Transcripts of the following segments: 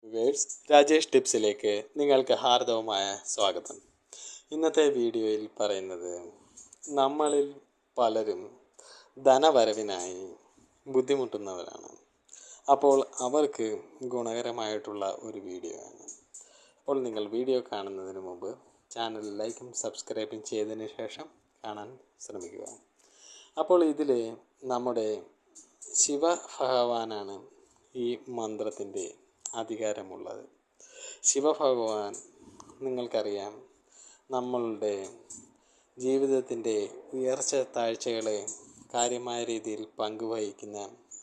Verse Rajesh ടിപ്സിലേക്ക് നിങ്ങൾക്ക് ഹാർദവമായ സ്വാഗതം. ഇന്നത്തെ വീഡിയോയിൽ പറയുന്നത് നമ്മളിൽ പലരും ധനവരവിനായി ബുദ്ധിമുട്ടുന്നവരാണ്. അപ്പോൾ അവർക്ക് ഗുണകരമായിട്ടുള്ള ഒരു വീഡിയോ ആണ്. അപ്പോൾ നിങ്ങൾ വീഡിയോ കാണുന്നതിന് മുമ്പ് ചാനൽ ലൈക്കും സബ്സ്ക്രൈബും ചെയ്തതിന് ശേഷം കാണാൻ ശ്രമിക്കുക. അപ്പോൾ ഇതിൽ നമ്മുടെ ശിവഭഗവാനാണ് ഈ മന്ത്രത്തിൻ്റെ അധികാരമുള്ളത്. ശിവഭഗവാൻ നിങ്ങൾക്കറിയാം, നമ്മളുടെ ജീവിതത്തിൻ്റെ ഉയർച്ച താഴ്ചകളെ കാര്യമായ രീതിയിൽ പങ്കുവഹിക്കുന്ന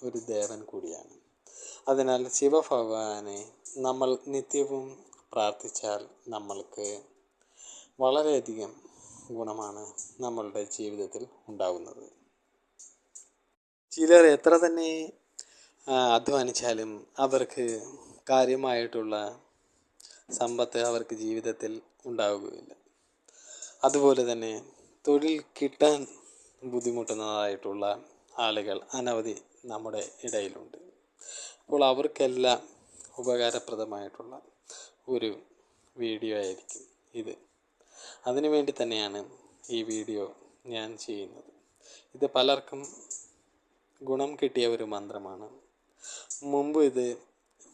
ഒരു ദേവൻ കൂടിയാണ്. അതിനാൽ ശിവഭഗവാനെ നമ്മൾ നിത്യവും പ്രാർത്ഥിച്ചാൽ നമ്മൾക്ക് വളരെയധികം ഗുണമാണ് നമ്മളുടെ ജീവിതത്തിൽ ഉണ്ടാകുന്നത്. ചിലർ എത്ര തന്നെ അധ്വാനിച്ചാലും അവർക്ക് കാര്യമായിട്ടുള്ള സമ്പത്ത് അവർക്ക് ജീവിതത്തിൽ ഉണ്ടാവുകയില്ല. അതുപോലെ തന്നെ തൊഴിൽ കിട്ടാൻ ബുദ്ധിമുട്ടുന്നതായിട്ടുള്ള ആളുകൾ അനവധി നമ്മുടെ ഇടയിലുണ്ട്. അപ്പോൾ അവർക്കെല്ലാം ഉപകാരപ്രദമായിട്ടുള്ള ഒരു വീഡിയോ ആയിരിക്കും ഇത്. അതിനുവേണ്ടി തന്നെയാണ് ഈ വീഡിയോ ഞാൻ ചെയ്യുന്നത്. ഇത് പലർക്കും ഗുണം കിട്ടിയ ഒരു മന്ത്രമാണ്. മുമ്പ് ഇത്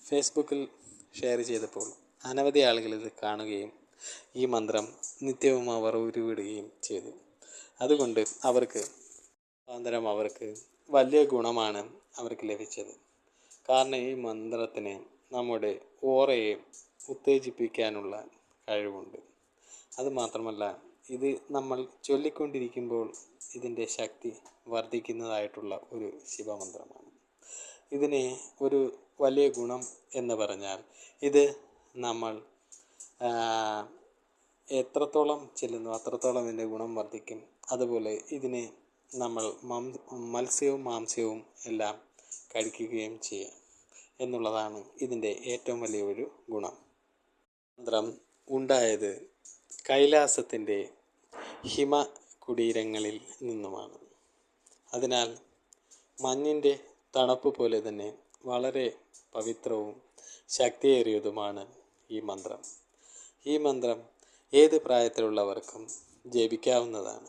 ഫേസ്ബുക്കിൽ ഷെയർ ചെയ്തപ്പോൾ അനവധി ആളുകൾ ഇത് കാണുകയും ഈ മന്ത്രം നിത്യവും അവർ ഉരുവിടുകയും ചെയ്തു. അതുകൊണ്ട് അവർക്ക് വലിയ ഗുണമാണ് അവർക്ക് ലഭിച്ചത്. കാരണം ഈ മന്ത്രത്തിന് നമ്മുടെ ഓറയെ ഉത്തേജിപ്പിക്കാനുള്ള കഴിവുണ്ട്. അതുമാത്രമല്ല, ഇത് നമ്മൾ ചൊല്ലിക്കൊണ്ടിരിക്കുമ്പോൾ ഇതിൻ്റെ ശക്തി വർദ്ധിക്കുന്നതായിട്ടുള്ള ഒരു ശിവമന്ത്രമാണ്. ഇതിന് ഒരു വലിയ ഗുണം എന്ന് പറഞ്ഞാൽ, ഇത് നമ്മൾ എത്രത്തോളം ചെല്ലുന്നു അത്രത്തോളം ഇതിൻ്റെ ഗുണം വർദ്ധിക്കും. അതുപോലെ ഇതിന് നമ്മൾ മത്സ്യവും മാംസ്യവും എല്ലാം കഴിക്കുകയും ചെയ്യാം എന്നുള്ളതാണ് ഇതിൻ്റെ ഏറ്റവും വലിയ ഒരു ഗുണം. മന്ത്രം ഉണ്ടായത് കൈലാസത്തിൻ്റെ ഹിമകുടീരങ്ങളിൽ നിന്നുമാണ്. അതിനാൽ മഞ്ഞിൻ്റെ തണുപ്പ് പോലെ തന്നെ വളരെ പവിത്രവും ശക്തിയേറിയതുമാണ് ഈ മന്ത്രം. ഈ മന്ത്രം ഏത് പ്രായത്തിലുള്ളവർക്കും ജപിക്കാവുന്നതാണ്.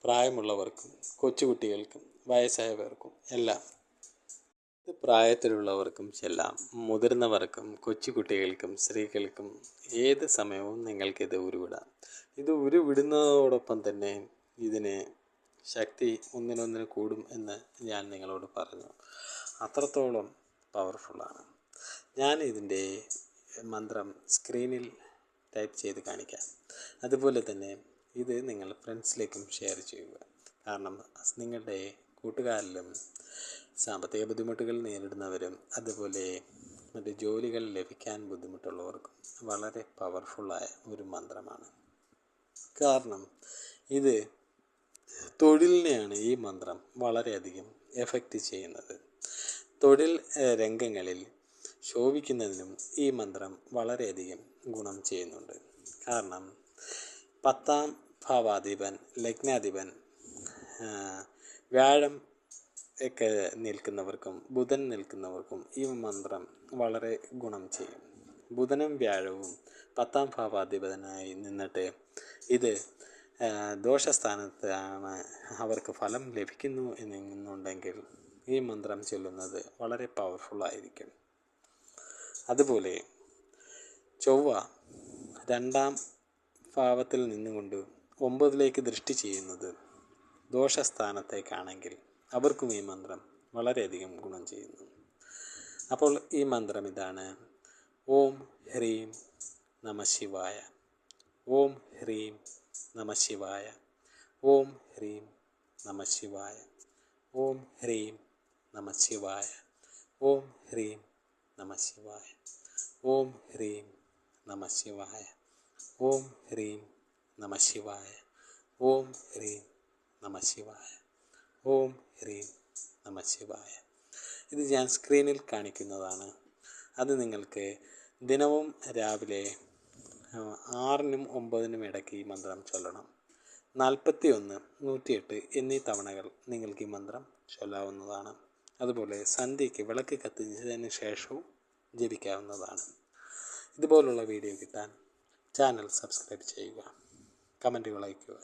പ്രായമുള്ളവർക്കും കൊച്ചുകുട്ടികൾക്കും വയസ്സായവർക്കും എല്ലാം, ഏത് പ്രായത്തിലുള്ളവർക്കും ചെല്ലാം. മുതിർന്നവർക്കും കൊച്ചുകുട്ടികൾക്കും സ്ത്രീകൾക്കും ഏത് സമയവും നിങ്ങൾക്കിത് ഉരുവിടാം. ഇത് ഉരുവിടുന്നതോടൊപ്പം തന്നെ ഇതിന് ശക്തി ഒന്നിനൊന്നിന് കൂടും എന്ന് ഞാൻ നിങ്ങളോട് പറഞ്ഞു. അത്രത്തോളം പവർഫുള്ളാണ്. ഞാൻ ഇതിൻ്റെ മന്ത്രം സ്ക്രീനിൽ ടൈപ്പ് ചെയ്ത് കാണിക്കാം. അതുപോലെ തന്നെ ഇത് നിങ്ങൾ ഫ്രണ്ട്സിലേക്കും ഷെയർ ചെയ്യുക. കാരണം നിങ്ങളുടെ കൂട്ടുകാരിലും സാമ്പത്തിക ബുദ്ധിമുട്ടുകൾ നേരിടുന്നവരും അതുപോലെ മറ്റ് ജോലികൾ ലഭിക്കാൻ ബുദ്ധിമുട്ടുള്ളവർക്കും വളരെ പവർഫുള്ളായ ഒരു മന്ത്രമാണ്. കാരണം ഇത് തൊഴിലിനെയാണ് ഈ മന്ത്രം വളരെയധികം എഫക്റ്റ് ചെയ്യുന്നത്. തൊഴിൽ രംഗങ്ങളിൽ ശോഭിക്കുന്നതിനും ഈ മന്ത്രം വളരെയധികം ഗുണം ചെയ്യുന്നുണ്ട്. കാരണം 10ാം ഭാവാധിപൻ, ലഗ്നാധിപൻ, വ്യാഴം ഒക്കെ നിൽക്കുന്നവർക്കും ബുധൻ നിൽക്കുന്നവർക്കും ഈ മന്ത്രം വളരെ ഗുണം ചെയ്യും. ബുധനും വ്യാഴവും 10ാം ഭാവാധിപനായി നിന്നിട്ട് ഇത് ദോഷസ്ഥാനത്താണ് അവർക്ക് ഫലം ലഭിക്കുന്നു എന്നുണ്ടെങ്കിൽ ഈ മന്ത്രം ചൊല്ലുന്നത് വളരെ പവർഫുള്ളായിരിക്കും. അതുപോലെ ചൊവ്വ 2ാം ഭാവത്തിൽ നിന്നുകൊണ്ട് 9ലേക്ക് ദൃഷ്ടി ചെയ്യുന്നത് ദോഷസ്ഥാനത്തേക്കാണെങ്കിൽ അവർക്കും ഈ മന്ത്രം വളരെയധികം ഗുണം ചെയ്യുന്നു. അപ്പോൾ ഈ മന്ത്രം ഇതാണ്: ഓം ഹ്രീം നമഃ ശിവായ, ഓം ഹ്രീം നമഃ ശിവായ, ഓം ഹ്രീം നമഃ ശിവായ, ഓം ഹ്രീം നമഃ ശിവായ, ഓം ഹ്രീം നമഃ ശിവായ, ഓം ഹ്രീം നമഃ ശിവായ, ഓം ഹ്രീം നമഃ ശിവായ, ഓം ഹ്രീം നമഃ ശിവായ, ഓം ഹ്രീം നമഃ ശിവായ. ഇത് ഞാൻ സ്ക്രീനിൽ കാണിക്കുന്നതാണ്. അത് നിങ്ങൾക്ക് ദിനവും രാവിലെ 6നും 9നും ഇടയ്ക്ക് ഈ മന്ത്രം ചൊല്ലണം. 41, 108 എന്നീ തവണകൾ നിങ്ങൾക്ക് ഈ മന്ത്രം ചൊല്ലാവുന്നതാണ്. അതുപോലെ സന്ധ്യയ്ക്ക് വിളക്ക് കത്തിച്ചതിന് ശേഷവും ജപിക്കാവുന്നതാണ്. ഇതുപോലുള്ള വീഡിയോ കിട്ടാൻ ചാനൽ സബ്സ്ക്രൈബ് ചെയ്യുക, കമൻറ്റുകൾ അയയ്ക്കുക.